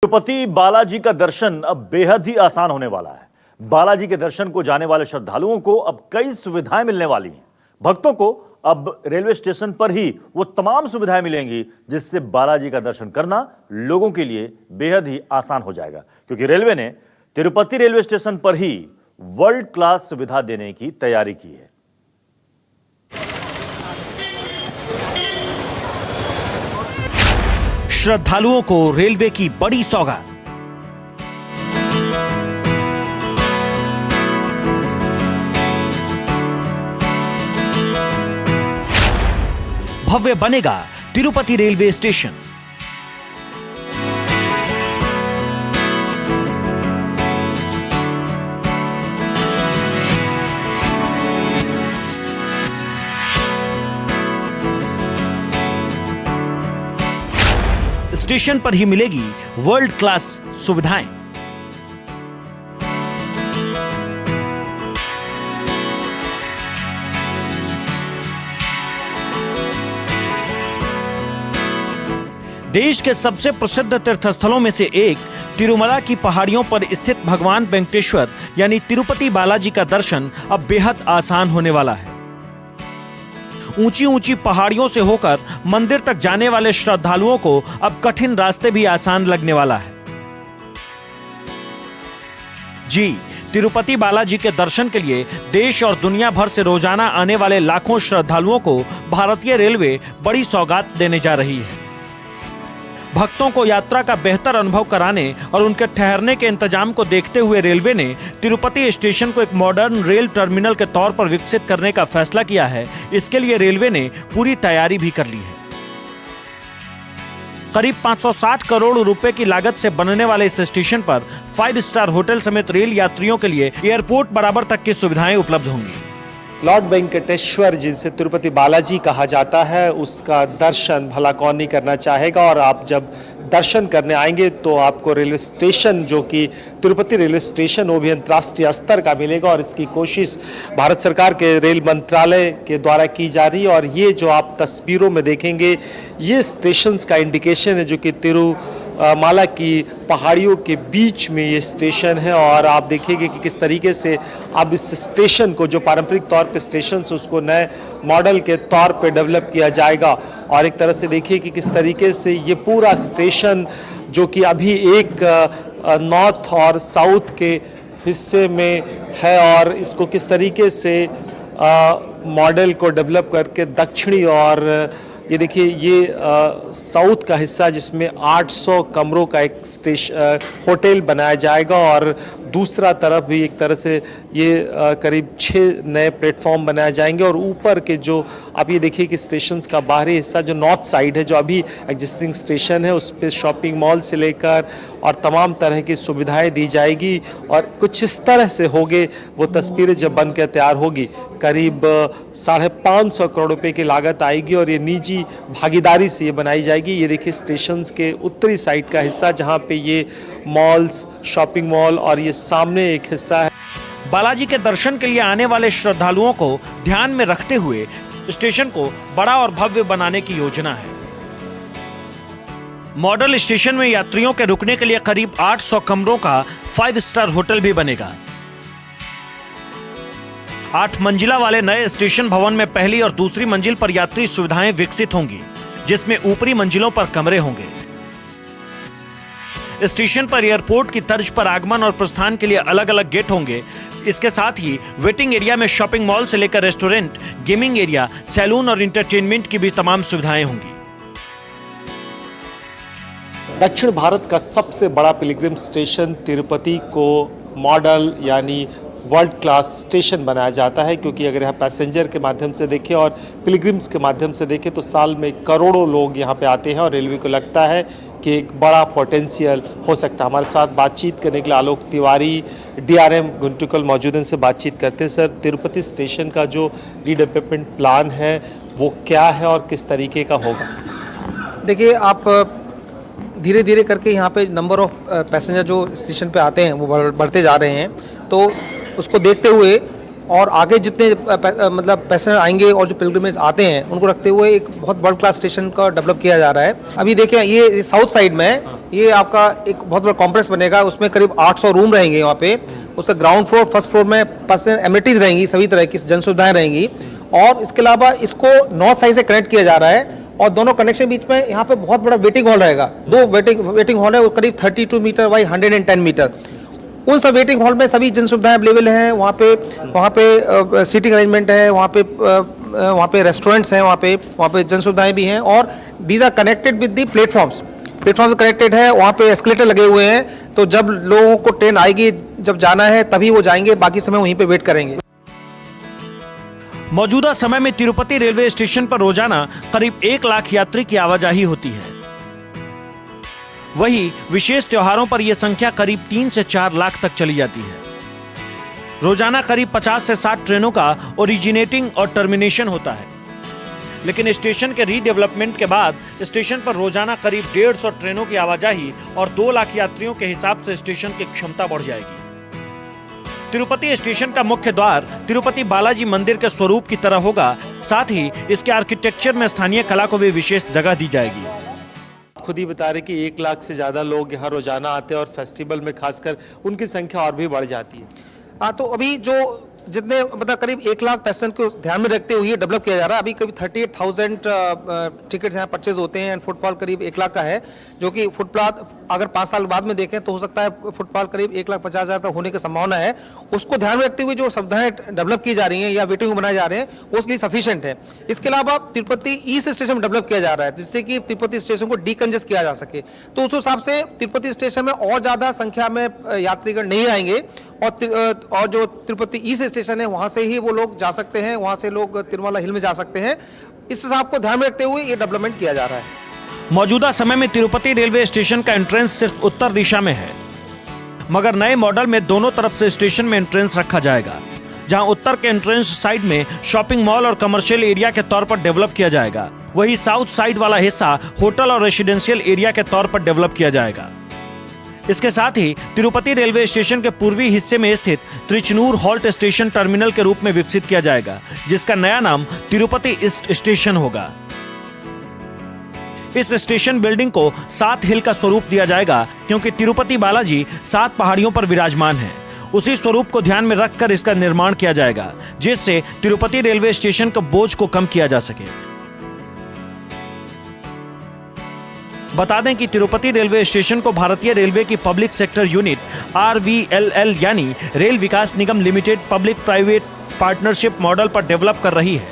तिरुपति बालाजी का दर्शन अब बेहद ही आसान होने वाला है। बालाजी के दर्शन को जाने वाले श्रद्धालुओं को अब कई सुविधाएं मिलने वाली हैं। भक्तों को अब रेलवे स्टेशन पर ही वो तमाम सुविधाएं मिलेंगी जिससे बालाजी का दर्शन करना लोगों के लिए बेहद ही आसान हो जाएगा, क्योंकि रेलवे ने तिरुपति रेलवे स्टेशन पर ही वर्ल्ड क्लास सुविधा देने की तैयारी की है। श्रद्धालुओं को रेलवे की बड़ी सौगात। भव्य बनेगा तिरुपति रेलवे स्टेशन। स्टेशन पर ही मिलेगी वर्ल्ड क्लास सुविधाएं। देश के सबसे प्रसिद्ध तीर्थस्थलों में से एक तिरुमला की पहाड़ियों पर स्थित भगवान वेंकटेश्वर यानी तिरुपति बालाजी का दर्शन अब बेहद आसान होने वाला है। ऊंची ऊंची पहाड़ियों से होकर मंदिर तक जाने वाले श्रद्धालुओं को अब कठिन रास्ते भी आसान लगने वाला है। जी, तिरुपति बालाजी के दर्शन के लिए देश और दुनिया भर से रोजाना आने वाले लाखों श्रद्धालुओं को भारतीय रेलवे बड़ी सौगात देने जा रही है। भक्तों को यात्रा का बेहतर अनुभव कराने और उनके ठहरने के इंतजाम को देखते हुए रेलवे ने तिरुपति स्टेशन को एक मॉडर्न रेल टर्मिनल के तौर पर विकसित करने का फैसला किया है। इसके लिए रेलवे ने पूरी तैयारी भी कर ली है। करीब 560 करोड़ रुपए की लागत से बनने वाले इस स्टेशन पर 5 स्टार होटल समेत रेल यात्रियों के लिए एयरपोर्ट बराबर तक की सुविधाएं उपलब्ध होंगी। लॉर्ड वेंकटेश्वर जिसे तिरुपति बालाजी कहा जाता है, उसका दर्शन भला कौन नहीं करना चाहेगा। और आप जब दर्शन करने आएंगे तो आपको रेलवे स्टेशन, जो कि तिरुपति रेलवे स्टेशन, वो भी अंतर्राष्ट्रीय स्तर का मिलेगा। और इसकी कोशिश भारत सरकार के रेल मंत्रालय के द्वारा की जा रही है। और ये जो आप तस्वीरों में देखेंगे, ये स्टेशन का इंडिकेशन है, जो कि तिरुमाला की पहाड़ियों के बीच में ये स्टेशन है। और आप देखेंगे कि किस तरीके से अब इस स्टेशन को, जो पारंपरिक तौर पे स्टेशन से, उसको नए मॉडल के तौर पे डेवलप किया जाएगा। और एक तरह से देखिए कि किस तरीके से ये पूरा स्टेशन, जो कि अभी एक नॉर्थ और साउथ के हिस्से में है, और इसको किस तरीके से मॉडल को डेवलप करके दक्षिणी, और ये देखिए ये साउथ का हिस्सा, जिसमें 800 कमरों का एक होटल बनाया जाएगा। और दूसरा तरफ भी एक तरह से ये करीब 6 नए प्लेटफॉर्म बनाए जाएंगे। और ऊपर के जो आप ये देखिए कि स्टेशन का बाहरी हिस्सा, जो नॉर्थ साइड है, जो अभी एग्जिस्टिंग स्टेशन है, उस पर शॉपिंग मॉल से लेकर और तमाम तरह की सुविधाएं दी जाएगी। और कुछ इस तरह से होगे वो तस्वीरें जब बन के तैयार होगी। करीब 550 करोड़ रुपए की लागत आएगी और ये निजी भागीदारी से ये बनाई जाएगी। ये देखिए स्टेशन के उत्तरी साइड का हिस्सा, जहाँ पे ये मॉल्स, शॉपिंग मॉल, और ये सामने एक हिस्सा है। बालाजी के दर्शन के लिए आने वाले श्रद्धालुओं को ध्यान में रखते हुए स्टेशन को बड़ा और भव्य बनाने की योजना है। मॉडल स्टेशन में यात्रियों के रुकने के लिए करीब 800 कमरों का 5 स्टार होटल भी बनेगा। 8 मंजिला वाले नए स्टेशन भवन में पहली और दूसरी मंजिल पर यात्री सुविधाएं विकसित होंगी, जिसमें ऊपरी मंजिलों पर कमरे होंगे। स्टेशन पर एयरपोर्ट की तर्ज पर आगमन और प्रस्थान के लिए अलग अलग गेट होंगे। इसके साथ ही वेटिंग एरिया में शॉपिंग मॉल से लेकर रेस्टोरेंट, गेमिंग एरिया, सैलून और एंटरटेनमेंट की भी तमाम सुविधाएं होंगी। दक्षिण भारत का सबसे बड़ा पिलग्रिम स्टेशन तिरुपति को मॉडल यानी वर्ल्ड क्लास स्टेशन बनाया जाता है, क्योंकि अगर यहाँ पैसेंजर के माध्यम से देखें और पिलग्रिम्स के माध्यम से देखें तो साल में करोड़ों लोग यहाँ पे आते हैं। और रेलवे को लगता है कि एक बड़ा पोटेंशियल हो सकता है। हमारे साथ बातचीत करने के लिए आलोक तिवारी, DRM गुंटुकल मौजूद हैं, से बातचीत करते हैं। सर, तिरुपति स्टेशन का जो रीडेवलपमेंट प्लान है वो क्या है और किस तरीके का होगा? देखिए, आप धीरे धीरे करके यहाँ पे नंबर ऑफ पैसेंजर जो स्टेशन पे आते हैं वो बढ़ते जा रहे हैं। तो उसको देखते हुए और आगे जितने मतलब पैसेंजर आएंगे और जो पिलग्रिमेज आते हैं उनको रखते हुए एक बहुत वर्ल्ड क्लास स्टेशन का डेवलप किया जा रहा है। अभी देखिए ये साउथ साइड में है, ये आपका एक बहुत बड़ा कॉम्प्लेक्स बनेगा, उसमें करीब 800 रूम रहेंगे वहाँ पे। उसका ग्राउंड फ्लोर, फर्स्ट फ्लोर में पैसेंजर एमिनिटीज रहेंगी, सभी तरह की जन सुविधाएं रहेंगी। और इसके अलावा इसको नॉर्थ साइड से कनेक्ट किया जा रहा है और दोनों कनेक्शन बीच में यहाँ पे बहुत बड़ा वेटिंग हॉल रहेगा। 2 वेटिंग हॉल है, वो करीब 32 मीटर बाई 110 मीटर। उन सब वेटिंग हॉल में सभी जन सुविधाएं अवेलेबल हैं। वहाँ पे सीटिंग अरेंजमेंट है, वहाँ पे रेस्टोरेंट्स हैं, वहाँ पे जन सुविधाएं भी हैं। और these are connected with the platforms connected है, वहाँ पे एस्केलेटर लगे हुए हैं। तो जब लोगों को ट्रेन आएगी, जब जाना है तभी वो जाएंगे, बाकी समय वहीं पे वेट करेंगे। मौजूदा समय में तिरुपति रेलवे स्टेशन पर रोजाना करीब 1 लाख यात्री की आवाजाही होती है। वहीं विशेष त्योहारों पर यह संख्या करीब 3 से 4 लाख तक चली जाती है। रोजाना करीब 50 से 60 ट्रेनों का ओरिजिनेटिंग और टर्मिनेशन होता है, लेकिन स्टेशन के रीडेवलपमेंट के बाद स्टेशन पर रोजाना करीब 150 ट्रेनों की आवाजाही और 2 लाख यात्रियों के हिसाब से स्टेशन की क्षमता बढ़ जाएगी। तिरुपति स्टेशन का मुख्य द्वार तिरुपति बालाजी मंदिर के स्वरूप की तरह होगा, साथ ही इसके आर्किटेक्चर में स्थानीय कला को भी विशेष जगह दी जाएगी। खुद ही बता रहे कि 1 लाख से ज़्यादा लोग यहाँ रोजाना आते हैं और फेस्टिवल में खासकर उनकी संख्या और भी बढ़ जाती है। हाँ, तो अभी जो जितने मतलब करीब 1 लाख पैसेंजर को ध्यान में रखते हुए डेवलप किया जा रहा है। अभी करीब 38,000 टिकट्स यहाँ परचेज होते हैं एंड फुटफॉल करीब 1 लाख का है, जो कि फुटपाथ अगर 5 साल बाद में देखें तो हो सकता है फुटफॉल करीब 1,50,000 तक होने की संभावना है। उसको ध्यान में रखते हुए जो सुविधाएं डेवलप की जा रही हैं या वेटिंग बनाए जा रहे हैं वो उसके लिए सफिशिएंट है। इसके अलावा तिरुपति ईस्ट स्टेशन डेवलप किया जा रहा है, जिससे कि तिरुपति स्टेशन को डीकंजेस्ट किया जा सके। तो उस हिसाब से तिरुपति स्टेशन में और ज़्यादा संख्या में यात्रीगण नहीं आएंगे और जो तिरुपति ईस्ट स्टेशन है वहाँ से ही वो लोग जा सकते हैं, वहाँ से लोग तिरुमला हिल में जा सकते हैं। इस हिसाब को ध्यान में रखते हुए ये डेवलपमेंट किया जा रहा है। मौजूदा समय में तिरुपति रेलवे स्टेशन का एंट्रेंस सिर्फ उत्तर दिशा में है, मगर नए मॉडल में दोनों तरफ से स्टेशन में एंट्रेंस रखा जाएगा। जहां उत्तर के एंट्रेंस साइड में शॉपिंग मॉल और कमर्शियल एरिया के तौर पर डेवलप किया जाएगा, वहीं साउथ साइड वाला हिस्सा होटल और रेसिडेंशियल एरिया के तौर पर डेवलप किया जाएगा। इसके साथ ही तिरुपति रेलवे स्टेशन के पूर्वी हिस्से में स्थित त्रिचनूर हॉल्ट स्टेशन टर्मिनल के रूप में विकसित किया जाएगा, जिसका नया नाम तिरुपति ईस्ट स्टेशन होगा। इस स्टेशन बिल्डिंग को 7 हिल का स्वरूप दिया जाएगा, क्योंकि तिरुपति बालाजी 7 पहाड़ियों पर विराजमान है। उसी स्वरूप को ध्यान में रखकर इसका निर्माण किया जाएगा, जिससे तिरुपति रेलवे स्टेशन के बोझ को कम किया जा सके। बता दें कि तिरुपति रेलवे स्टेशन को भारतीय रेलवे की पब्लिक सेक्टर यूनिट RVLL यानी rail Vikas Nigam limited public private partnership model पर डेवलप कर रही है,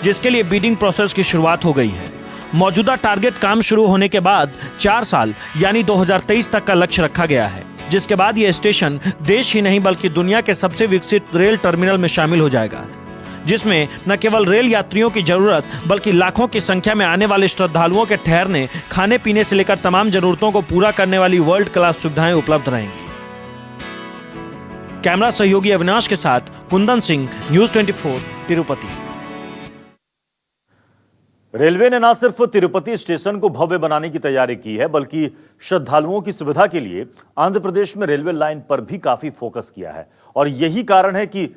जिसके लिए बिडिंग प्रोसेस की शुरुआत हो गई है। मौजूदा टारगेट काम शुरू होने के बाद 4 साल यानी 2023 तक का लक्ष्य रखा गया है, जिसके बाद यह स्टेशन देश ही नहीं बल्कि दुनिया के सबसे विकसित रेल टर्मिनल में शामिल हो जाएगा, जिसमें न केवल रेल यात्रियों की जरूरत बल्कि लाखों की संख्या में आने वाले श्रद्धालुओं के ठहरने, खाने पीने से लेकर तमाम जरूरतों को पूरा करने वाली वर्ल्ड क्लास सुविधाएं उपलब्ध रहेंगी। कैमरा सहयोगी अविनाश के साथ कुंदन सिंह, न्यूज़ 24, तिरुपति। रेलवे ने न सिर्फ तिरुपति स्टेशन को भव्य बनाने की तैयारी की है, बल्कि श्रद्धालुओं की सुविधा के लिए आंध्र प्रदेश में रेलवे लाइन पर भी काफी फोकस किया है। और यही कारण है कि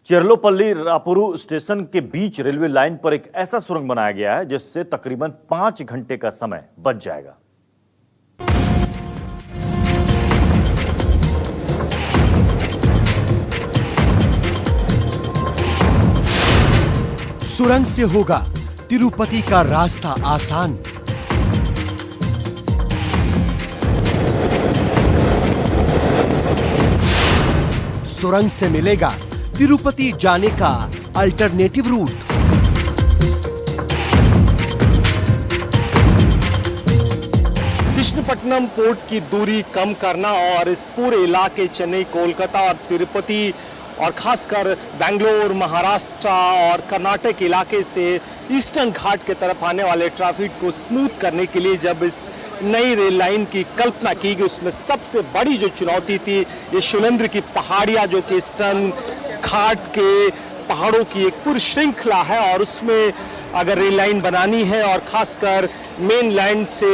चेरलोपल्ली रापुरू स्टेशन के बीच रेलवे लाइन पर एक ऐसा सुरंग बनाया गया है जिससे तकरीबन 5 घंटे का समय बच जाएगा। सुरंग से होगा तिरुपति का रास्ता आसान। सुरंग से मिलेगा तिरुपति जाने का अल्टरनेटिव रूट। कृष्णपट्टनम पोर्ट की दूरी कम करना और इस पूरे इलाके चेन्नई, कोलकाता और तिरुपति और खासकर बेंगलोर, महाराष्ट्र और कर्नाटक इलाके से ईस्टर्न घाट के तरफ आने वाले ट्रैफिक को स्मूथ करने के लिए जब इस नई रेल लाइन की कल्पना की गई, उसमें सबसे बड़ी जो चुनौती थी ये शिलेंद्र की पहाड़ियाँ, जो कि ईस्टर्न घाट के पहाड़ों की एक पूरी श्रृंखला है और उसमें अगर रेल लाइन बनानी है और खासकर मेन लाइन से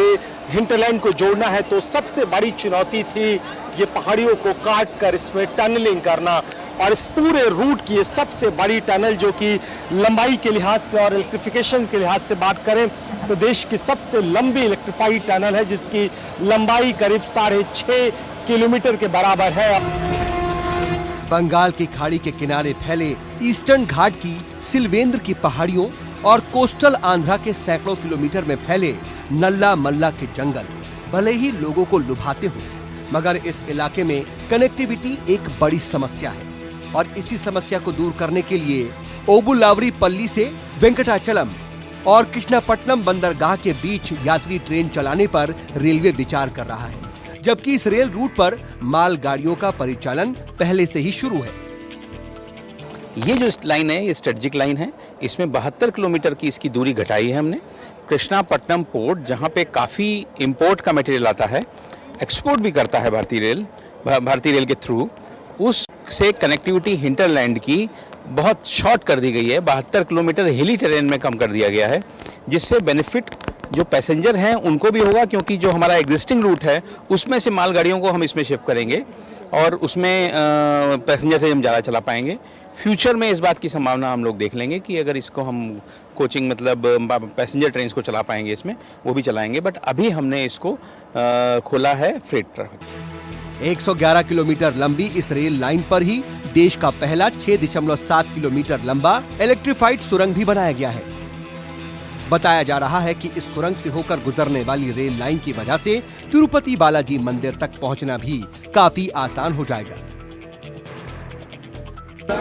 हिंटरलैंड को जोड़ना है तो सबसे बड़ी चुनौती थी ये पहाड़ियों को काट कर इसमें टनलिंग करना। और इस पूरे रूट की ये सबसे बड़ी टनल, जो कि लंबाई के लिहाज से और इलेक्ट्रिफिकेशन के लिहाज से बात करें तो देश की सबसे लंबी इलेक्ट्रीफाइड टनल है, जिसकी लंबाई करीब 6.5 किलोमीटर के बराबर है। बंगाल की खाड़ी के किनारे फैले ईस्टर्न घाट की सिल्वेंद्र की पहाड़ियों और कोस्टल आंध्रा के सैकड़ों किलोमीटर में फैले नल्ला मल्ला के जंगल भले ही लोगों को लुभाते हो, मगर इस इलाके में कनेक्टिविटी एक बड़ी समस्या है। और इसी समस्या को दूर करने के लिए ओबुलावरी पल्ली से वेंकटाचलम और कृष्णापट्टनम बंदरगाह के बीच यात्री ट्रेन चलाने पर रेलवे विचार कर रहा है, जबकि इस रेल रूट पर माल गाड़ियों का परिचालन पहले से ही शुरू है। ये जो लाइन है ये स्ट्रेटजिक लाइन है। इसमें 72 किलोमीटर की इसकी दूरी घटाई है हमने। कृष्णापट्टनम पोर्ट, जहाँ पे काफ़ी इंपोर्ट का मटेरियल आता है, एक्सपोर्ट भी करता है भारतीय रेल के थ्रू, उससे कनेक्टिविटी हिंटरलैंड की बहुत शॉर्ट कर दी गई है। 72 किलोमीटर हिली टेरेन में कम कर दिया गया है, जिससे बेनिफिट जो पैसेंजर हैं उनको भी होगा, क्योंकि जो हमारा एग्जिस्टिंग रूट है उसमें से मालगाड़ियों को हम इसमें शिफ्ट करेंगे और उसमें पैसेंजर से हम ज़्यादा चला पाएंगे। फ्यूचर में इस बात की संभावना हम लोग देख लेंगे कि अगर इसको हम कोचिंग मतलब पैसेंजर ट्रेन को चला पाएंगे, इसमें वो भी चलाएंगे, बट अभी हमने इसको खोला है फ्रेट ट्रैफिक। 111 किलोमीटर लंबी इस रेल लाइन पर ही देश का पहला 6.7 किलोमीटर लंबा इलेक्ट्रीफाइड सुरंग भी बनाया गया है। बताया जा रहा है कि इस सुरंग से होकर गुजरने वाली रेल लाइन की वजह से तिरुपति बालाजी मंदिर तक पहुंचना भी काफी आसान हो जाएगा।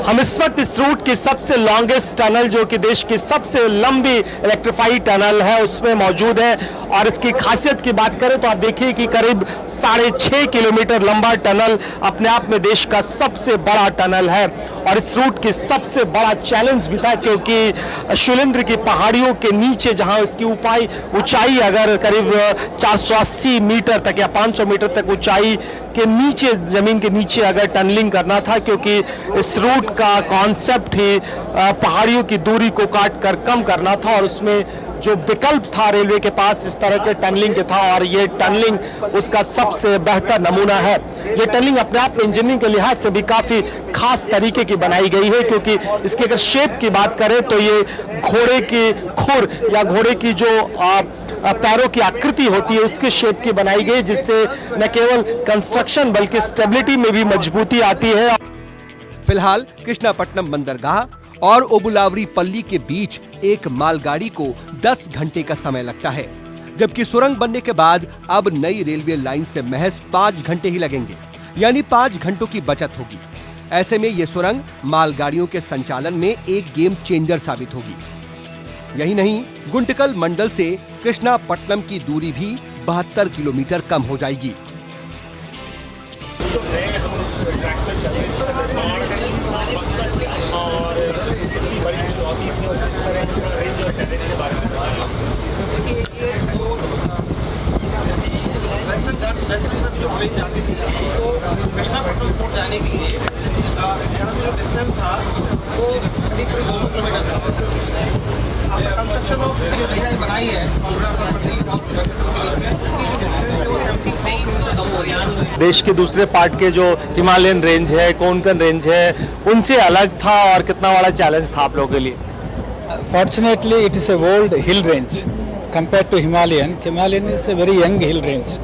हम इस वक्त इस रूट की सबसे लॉन्गेस्ट टनल, जो कि देश की सबसे लंबी इलेक्ट्रीफाइड टनल है, उसमें मौजूद है। और इसकी खासियत की बात करें तो आप देखिए कि करीब 6.5 किलोमीटर लंबा टनल अपने आप में देश का सबसे बड़ा टनल है। और इस रूट की सबसे बड़ा चैलेंज भी था, क्योंकि शैलेंद्र की पहाड़ियों के नीचे, जहां इसकी ऊंचाई अगर करीब 480 मीटर तक या 500 मीटर तक ऊंचाई के नीचे, जमीन के नीचे अगर टनलिंग करना था, क्योंकि इस रूट का कॉन्सेप्ट ही पहाड़ियों की दूरी को काट कर कम करना था, और उसमें जो विकल्प था रेलवे के पास इस तरह के टनलिंग के था, और ये टनलिंग उसका सबसे बेहतर नमूना है। ये टनलिंग अपने आप में इंजीनियरिंग के लिहाज से भी काफी खास तरीके की बनाई गई है, क्योंकि इसकी अगर शेप की बात करें तो ये घोड़े की खुर या घोड़े की जो पैरों की आकृति होती है उसके शेप की बनाई गई, जिससे न केवल कंस्ट्रक्शन बल्कि स्टेबिलिटी में भी मजबूती आती है। फिलहाल कृष्णापट्टनम बंदरगाह और ओबुलावरी पल्ली के बीच एक मालगाड़ी को 10 घंटे का समय लगता है, जबकि सुरंग बनने के बाद अब नई रेलवे लाइन से महज 5 घंटे ही लगेंगे, यानी 5 घंटों की बचत होगी। ऐसे में ये सुरंग मालगाड़ियों के संचालन में एक गेम चेंजर साबित होगी। यही नहीं, गुंटकल मंडल से कृष्णापट्टनम की दूरी भी 72 किलोमीटर कम हो जाएगी। जो ट्रेन जाती थी तो कृष्णापट्टनम पोर्ट जाने के लिए यहाँ से जो डिस्टेंस था वो करीब 200 किलोमीटर था। कंस्ट्रक्शन ऑफ जो डिजाइन बनाई है उसकी जो डिस्टेंस है वो 75 किलोमीटर कम हो गया। देश के दूसरे पार्ट के जो हिमालयन रेंज है, कोंकण रेंज है, उनसे अलग था, और कितना बड़ा चैलेंज था आप लोगों के लिए? Fortunately, it is a old hill range compared to Himalayan. Himalayan is a very young hill range.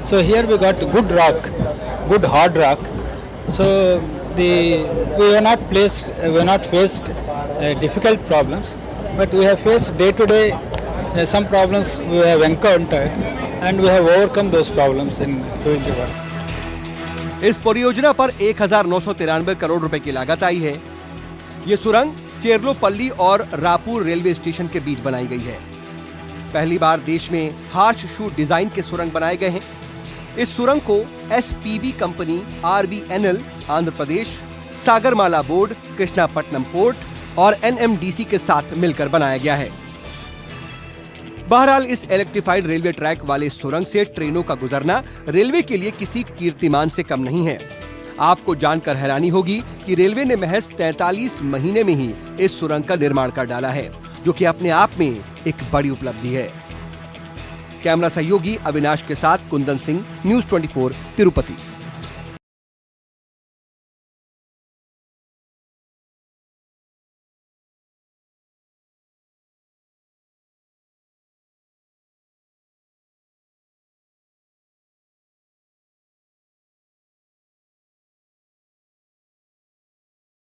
So here we got good rock, good hard rock. So we are not faced difficult problems, but we have faced day to day some problems we have encountered, and we have overcome those problems in doing the work. इस परियोजना पर 1993 करोड़ रुपए की लागत आई है। ये सुरंग चेरलोपल्ली और रायपुर रेलवे स्टेशन के बीच बनाई गई है। पहली बार देश में हार्श शू डिजाइन के सुरंग बनाए गए हैं। इस सुरंग को SPB company, RBNL Andhra Pradesh, Sagarmala board, Krishnapatnam port और NMDC के साथ मिलकर बनाया गया है। बहरहाल इस इलेक्ट्रीफाइड रेलवे ट्रैक वाले सुरंग से ट्रेनों का गुजरना रेलवे के लिए किसी कीर्तिमान से कम नहीं है। आपको जानकर हैरानी होगी कि रेलवे ने महज 43 महीने में ही इस सुरंग का निर्माण कर डाला है, जो कि अपने आप में एक बड़ी उपलब्धि है। कैमरा सहयोगी अविनाश के साथ कुंदन सिंह, न्यूज़ 24, तिरुपति।